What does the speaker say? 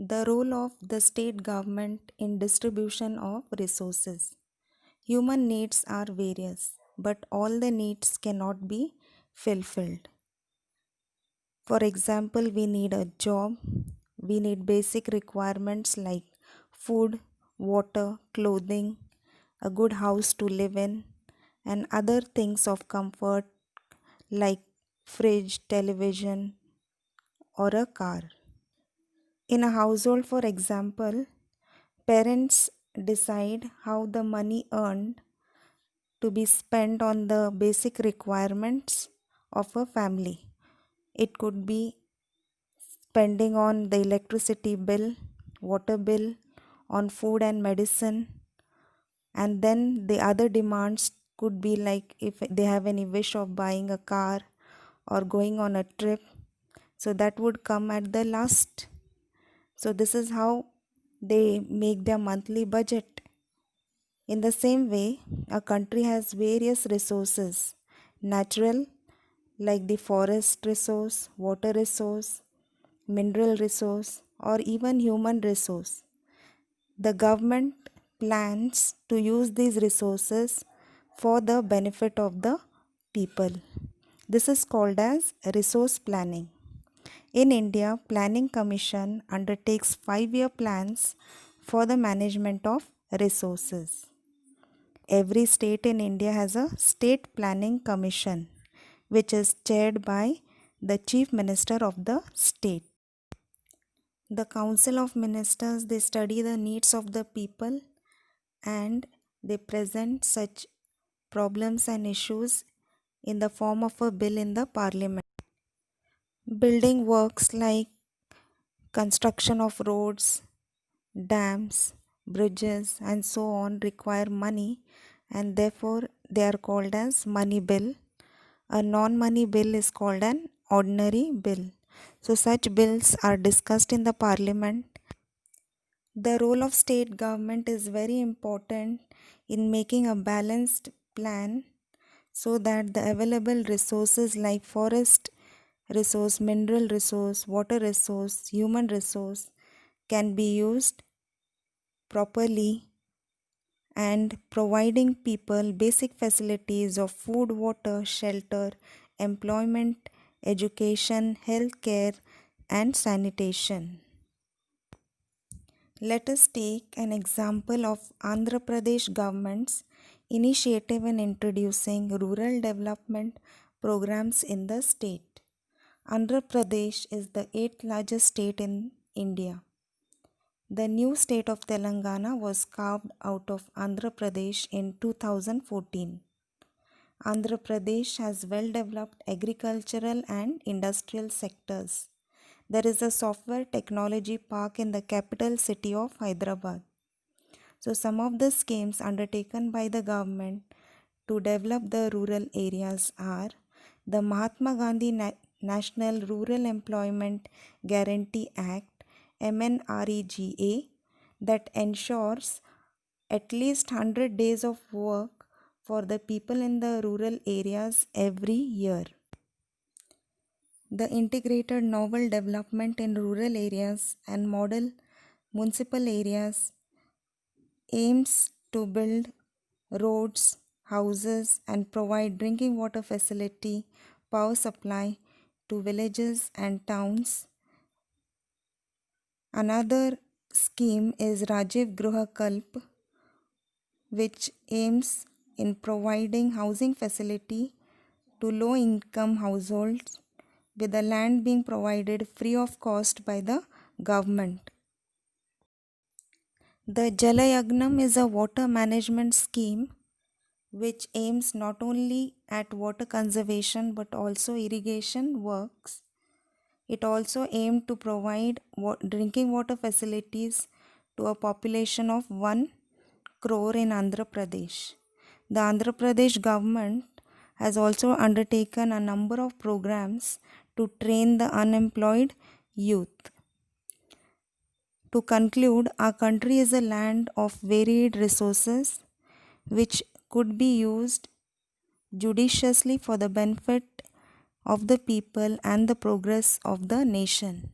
The role of the state government in distribution of resources. Human needs are various, but all the needs cannot be fulfilled. For example, we need a job, we need basic requirements like food, water, clothing, a good house to live in, and other things of comfort like fridge, television, or a car. In a household, for example, parents decide how the money earned to be spent on the basic requirements of a family. It could be spending on the electricity bill, water bill, on food and medicine, and then the other demands could be like if they have any wish of buying a car or going on a trip, so that would come at the last. So this is how they make their monthly budget. In the same way, a country has various resources, natural like the forest resource, water resource, mineral resource, or even human resource. The government plans to use these resources for the benefit of the people. This is called as resource planning. In India, Planning Commission undertakes 5-year plans for the management of resources. Every state in India has a State Planning Commission, which is chaired by the Chief Minister of the state. The Council of Ministers, they study the needs of the people and they present such problems and issues in the form of a bill in the parliament. Building works like construction of roads, dams, bridges, and so on require money, and therefore they are called as money bill. A non-money bill is called an ordinary bill. So such bills are discussed in the parliament. The role of state government is very important in making a balanced plan so that the available resources like forest resource, mineral resource, water resource, human resource can be used properly, and providing people basic facilities of food, water, shelter, employment, education, healthcare, and sanitation. Let us take an example of Andhra Pradesh government's initiative in introducing rural development programs in the state. Andhra Pradesh is the 8th largest state in India. The new state of Telangana was carved out of Andhra Pradesh in 2014. Andhra Pradesh has well developed agricultural and industrial sectors. There is a software technology park in the capital city of Hyderabad. So some of the schemes undertaken by the government to develop the rural areas are the Mahatma Gandhi National Rural Employment Guarantee Act MNREGA that ensures at least 100 days of work for the people in the rural areas every year. The integrated novel development in rural areas and model municipal areas aims to build roads, houses, and provide drinking water facility, power supply to villages and towns. Another scheme is Rajiv Gruha Kalp, which aims in providing housing facility to low income households with the land being provided free of cost by the government. The Jalayagnam is a water management scheme which aims not only at water conservation but also irrigation works. It also aimed to provide drinking water facilities to a population of 1 crore in Andhra Pradesh. The Andhra Pradesh government has also undertaken a number of programs to train the unemployed youth. To conclude, our country is a land of varied resources which could be used judiciously for the benefit of the people and the progress of the nation.